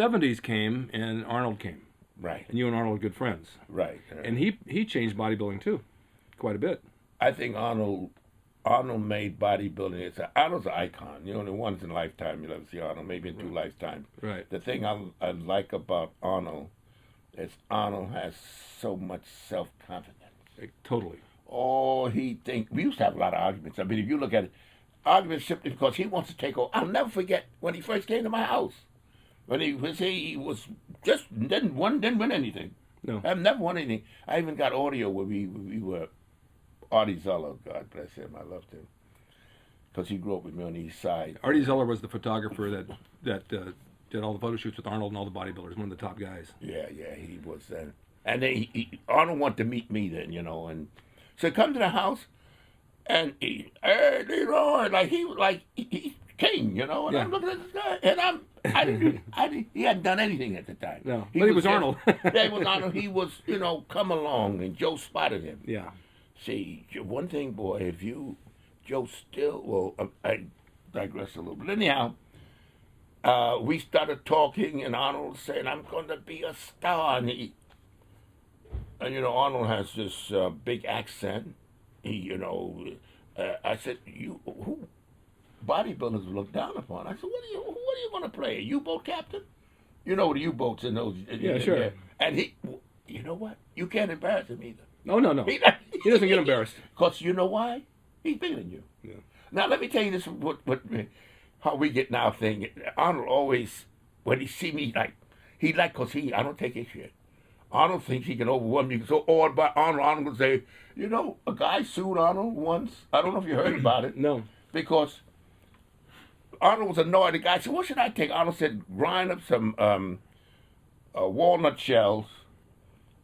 '70s came, and Arnold came. Right. And you and Arnold are good friends. Right. And he changed bodybuilding too, quite a bit. I think Arnold made bodybuilding. Arnold's an icon. You know, once in a lifetime you'll ever see Arnold, maybe in 2 lifetimes. Right. The thing I like about Arnold is Arnold has so much self-confidence. Totally. Oh, we used to have a lot of arguments. I mean, if you look at it, arguments simply because he wants to take over. I'll never forget when he first came to my house. When he was just didn't win anything. No. I've never won anything. I even got audio where we were Artie Zeller, God bless him, I loved him, because he grew up with me on the East Side. Artie Zeller was the photographer that did all the photo shoots with Arnold and all the bodybuilders, one of the top guys. Yeah, he was then. And then Arnold wanted to meet me then, you know, and so he come to the house, and hey, Leroy, he's king, you know, and I'm looking at this guy, and he hadn't done anything at the time. No, but he was Arnold. Yeah, he was Arnold. He was, you know, come along, and Joe spotted him. Yeah. See, one thing, boy, Joe still, well, I digress a little bit. Anyhow, we started talking, and Arnold said, I'm going to be a star. And you know, Arnold has this big accent. I said, who bodybuilders look down upon? I said, what are you going to play? A U-boat captain? You know the U-boats in those. Yeah, sure. Yeah. And you know what? You can't embarrass him either. No. He doesn't get embarrassed. Because you know why? He's bigger than you. Yeah. Now, let me tell you this, how we get now thing. Arnold always, when he see me, because I don't take his shit. Arnold thinks he can overwhelm me. So awed by Arnold will say, you know, a guy sued Arnold once. I don't know if you heard about it. No. Because Arnold was annoyed. The guy said, what should I take? Arnold said, grind up some walnut shells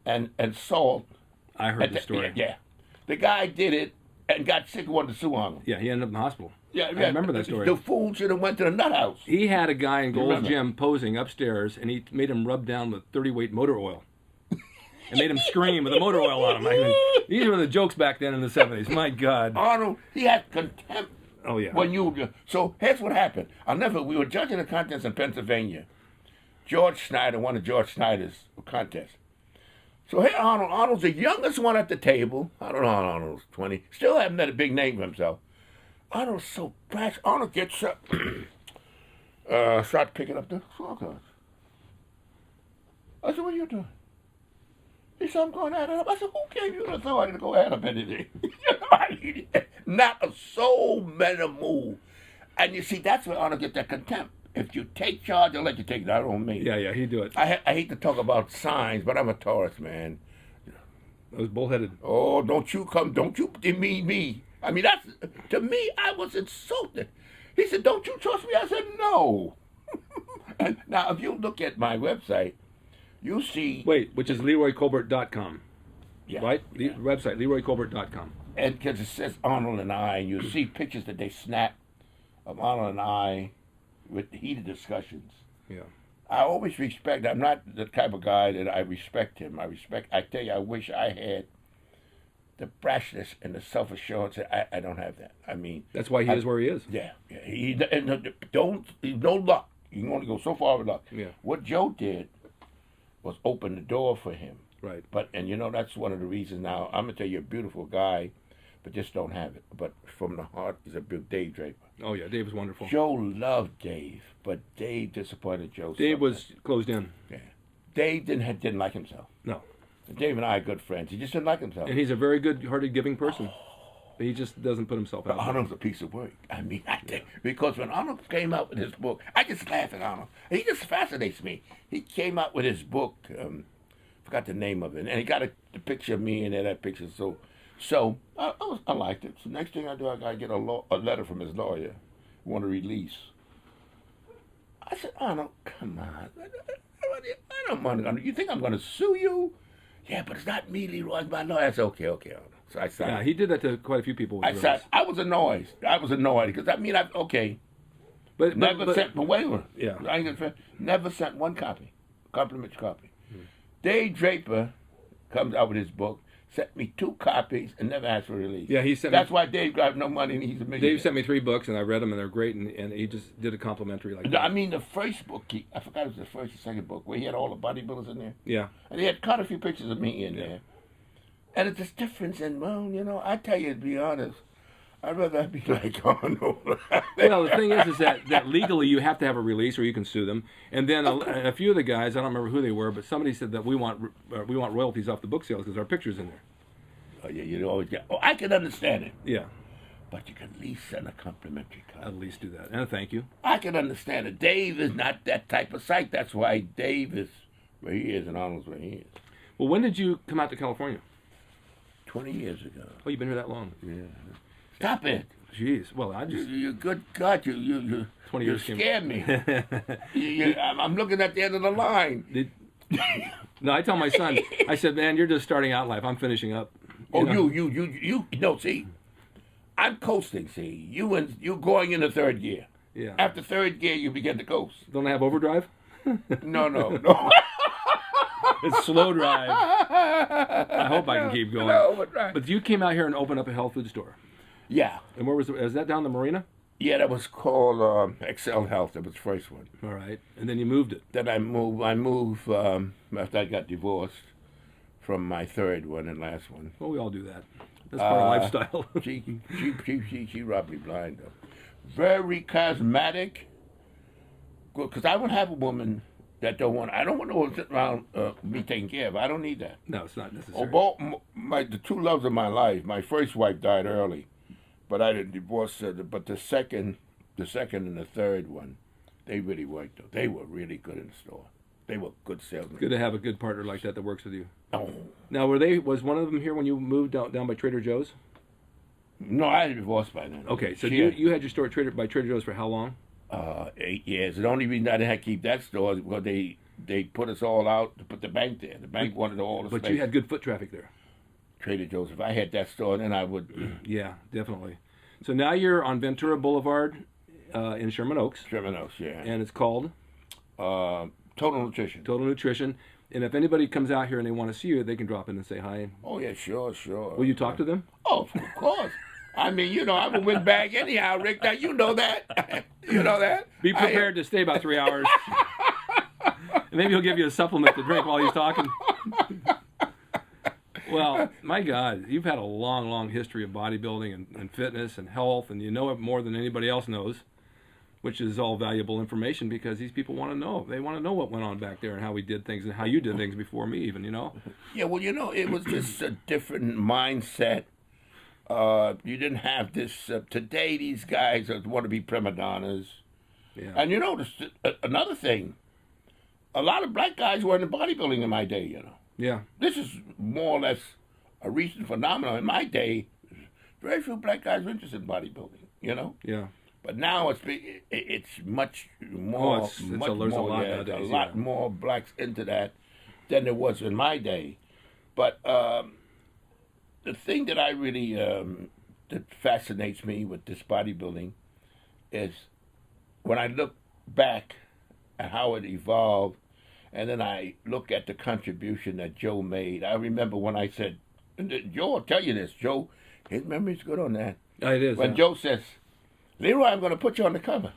and salt. I heard the story. Yeah. The guy did it and got sick and wanted to sue Arnold. Yeah, he ended up in the hospital. Yeah, I remember that story. The fool should have went to the nut house. He had a guy in Gold's Gym posing upstairs, and he made him rub down with 30-weight motor oil. And made him scream with the motor oil on him. I mean, these were the jokes back then in the 70s. My God. Arnold, he had contempt. Oh, yeah. So here's what happened. We were judging a contest in Pennsylvania. George Snyder won George Snyder's contest. So here Arnold's the youngest one at the table. I don't know how Arnold's 20. Still haven't made a big name for himself. Arnold's so brash. Arnold gets up, start picking up the scorecards. I said, what are you doing? He said, I'm going to add it up. I said, who gave you the authority to go add up anything? Not a soul meant to move. And you see, that's where Arnold gets that contempt. If you take charge, I'll let you take that on me. Yeah, he'd do it. I hate to talk about signs, but I'm a Taurus, man. I was bullheaded. Oh, don't you demean me. I mean, to me, I was insulted. He said, don't you trust me? I said, no. And now, if you look at my website, you see... Wait, which is LeroyColbert.com. Yeah. Right? Yeah. The website, LeroyColbert.com. And because it says Arnold and I, and you see pictures that they snap of Arnold and I with heated discussions. Yeah. I always respect. I'm not the type of guy that I respect him. I tell you, I wish I had the brashness and the self-assurance. I don't have that. I mean, that's why he is where he is. Yeah. He's no luck. You can only go so far with luck. Yeah. What Joe did was open the door for him. Right. And you know, that's one of the reasons. Now I'm gonna tell you, a beautiful guy, but just don't have it. But from the heart is a big Dave Draper. Oh yeah, Dave was wonderful. Joe loved Dave, but Dave disappointed Joe. Dave was closed in. Yeah. Dave didn't like himself. No. Dave and I are good friends. He just didn't like himself. And he's a very good-hearted, giving person. But he just doesn't put himself out. Arnold's a piece of work. I mean, because when Arnold came out with his book, I just laugh at Arnold. He just fascinates me. He came out with his book, forgot the name of it, and he got the picture of me in there, that picture. So I liked it. So next thing I do, I got to get a letter from his lawyer, want to release. I said, Arnold, come on. I don't want to. You think I'm going to sue you? Yeah, but it's not me, Leroy. It's my lawyer. I said, okay, Arnold. So I signed. Yeah, he did that to quite a few people. I was annoyed. because But never sent a waiver. Yeah. Never sent one copy, complimentary copy. Dave Draper comes out with his book. sent me 2 copies and never asked for release. Yeah, he sent That's me, why Dave got no money and he's a millionaire. Dave sent me 3 books, and I read them, and they're great, and he just did a complimentary like that. I mean, the first book, I forgot it was the first or second book, where he had all the bodybuilders in there. Yeah. And he had quite a few pictures of me in there. And it's this difference, and, well, you know, I tell you, to be honest, I'd rather be like Arnold. Well, the thing is that legally you have to have a release, or you can sue them. And then a few of the guys, I don't remember who they were, but somebody said that we want royalties off the book sales because our picture's in there. Oh, yeah, you always get. Oh, I can understand it. Yeah. But you can at least send a complimentary card. At least do that. And a thank you. I can understand it. Dave is not that type of site. That's why Dave is where he is and Arnold's where he is. Well, when did you come out to California? 20 years ago. Oh, you've been here that long? Yeah. Stop it. Jeez. Well, I just... You good God, you 20 years scared me. I'm looking at the end of the line. No, I tell my son, I said, man, you're just starting out life. I'm finishing up. You no, see, I'm coasting, see. You're going into 3rd gear. Yeah. After 3rd gear, you begin to coast. Don't I have overdrive? No. It's slow drive. I hope I can keep going. No, overdrive. But you came out here and opened up a health food store. Yeah. And where was it? Is that down the marina? Yeah, that was called Excel Health. That was the first one. All right. And then you moved it. Then I moved after I got divorced from my 3rd one and last one. Well, we all do that. That's part of lifestyle. she robbed me blind, though. Very cosmetic. Because I would have a woman that don't want. I don't want no one sitting around me taking care of. I don't need that. No, it's not necessary. The 2 loves of my life. My first wife died early, but I didn't divorce her. But the second and the 3rd one, they really worked. Though they were really good in the store. They were good salesmen. Good to have a good partner like that works with you. Oh. Now, was one of them here when you moved down by Trader Joe's? No, I had divorced by then. Okay, so you had your store by Trader Joe's for how long? 8 years. The only reason I didn't have to keep that store is because they put us all out to put the bank there. The bank wanted all the space. But you had good foot traffic there. Trader Joe's. If I had that store, then I would. Yeah, definitely. So now you're on Ventura Boulevard in Sherman Oaks. Sherman Oaks, yeah. And it's called? Total Nutrition. Total Nutrition. And if anybody comes out here and they want to see you, they can drop in and say hi. Oh, yeah, sure. Will you talk to them? Oh, of course. I mean, you know, I'm a windbag anyhow, Rick. Now, you know that. You know that. Be prepared to stay about 3 hours. Maybe he'll give you a supplement to drink while he's talking. Well, my God, you've had a long, long history of bodybuilding and fitness and health, and you know it more than anybody else knows, which is all valuable information because these people want to know. They want to know what went on back there and how we did things and how you did things before me even, you know? Yeah, well, you know, it was just a different mindset. You didn't have this. Today, these guys want to be prima donnas. Yeah. And you know, another thing, a lot of black guys were into bodybuilding in my day, you know. Yeah. This is more or less a recent phenomenon. In my day, very few black guys were interested in bodybuilding, you know. Yeah. But now it's much more. There's a lot more blacks into that than there was in my day. But the thing that I really that fascinates me with this bodybuilding is when I look back at how it evolved, and then I look at the contribution that Joe made. I remember when I said, and Joe will tell you this, Joe, his memory's good on that. It is. When Joe says, Leroy, I'm going to put you on the cover.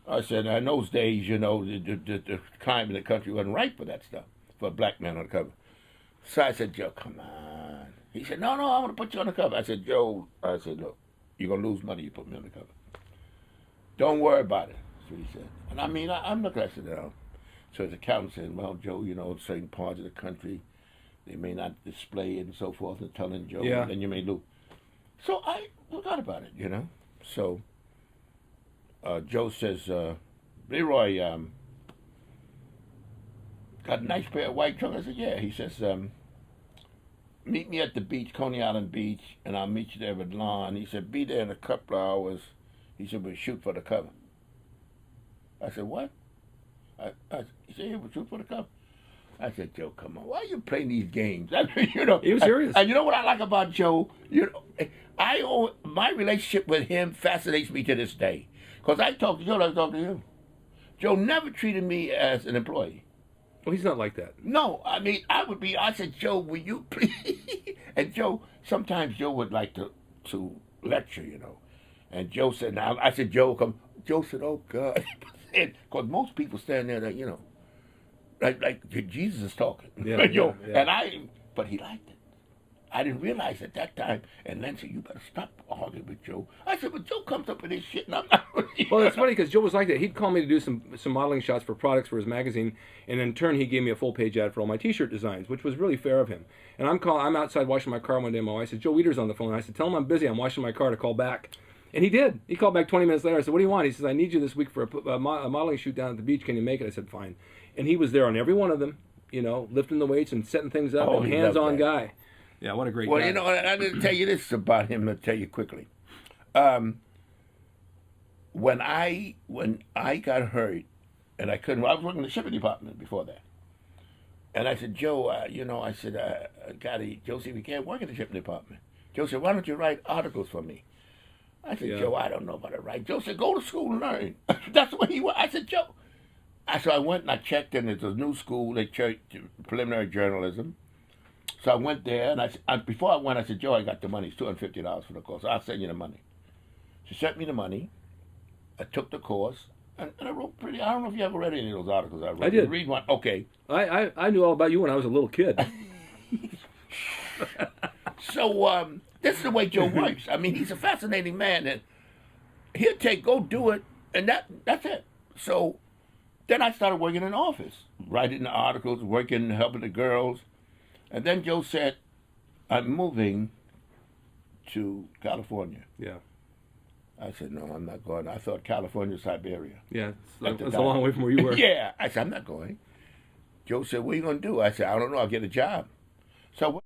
I said, in those days, you know, the climate in the country wasn't right for that stuff, for a black man on the cover. So I said, Joe, come on. He said, no, I'm going to put you on the cover. I said, Joe, look, you're going to lose money if you put me on the cover. Don't worry about it. That's what he said. And I mean, I'm looking at it down. So his accountant said, well, Joe, you know, certain parts of the country, they may not display it and so forth, and telling Joe, and then you may lose. So I forgot about it, you know. So Joe says, Leroy, got a nice pair of white trunks? I said, yeah. He says, meet me at the beach, Coney Island Beach, and I'll meet you there with Lon. He said, be there in a couple of hours. He said, we'll shoot for the cover. I said, what? He said, yeah, we'll shoot for the cover. I said, Joe, come on, why are you playing these games? I mean, you know, he was serious. And you know what I like about Joe? You know, my relationship with him fascinates me to this day. Because I talk to Joe like I talk to you. Joe never treated me as an employee. Well, he's not like that. No, I mean, I said, Joe, will you please? And Joe, sometimes Joe would like to lecture, you know. And Joe said, now, I said, Joe, come. Joe said, oh, God. Because most people stand there, that, you know, like Jesus is talking. Yeah, Joe, yeah. But he liked it. I didn't realize at that time. And Len said, you better stop arguing with Joe. I said, but Joe comes up with this shit, and I'm not. Well, it's funny because Joe was like that. He'd call me to do some modeling shots for products for his magazine, and in turn he gave me a full page ad for all my T-shirt designs, which was really fair of him. And I'm outside washing my car one day, and my wife said, Joe Weider's on the phone. I said, tell him I'm busy. I'm washing my car to call back. And he did. He called back 20 minutes later. I said, what do you want? He says, I need you this week for a modeling shoot down at the beach. Can you make it? I said, fine. And he was there on every one of them, you know, lifting the weights and setting things up. And hands-on guy. Yeah, what a great guy. Well, you know, I didn't tell you this about him. I'll tell you quickly. When I got hurt, and I couldn't, I was working in the shipping department before that. And I said, Joe, you know, I said, Joe said, we can't work in the shipping department. Joe said, why don't you write articles for me? I said, Joe, I don't know about to write. Joe said, go to school and learn. That's what he went. I said, Joe. So I went and I checked, and it's a new school, they preliminary journalism. So I went there, and before I went, I said, Joe, I got the money. It's $250 for the course. I'll send you the money. She sent me the money. I took the course, and I wrote I don't know if you ever read any of those articles I wrote. I did. Read one. Okay. I knew all about you when I was a little kid. So this is the way Joe works. I mean, he's a fascinating man, and he'll go do it, and that's it. So then I started working in the office, writing the articles, working, helping the girls. And then Joe said, I'm moving to California. Yeah. I said, no, I'm not going. I thought California, Siberia. Yeah, that's a long way from where you were. Yeah. I said, I'm not going. Joe said, what are you going to do? I said, I don't know. I'll get a job. So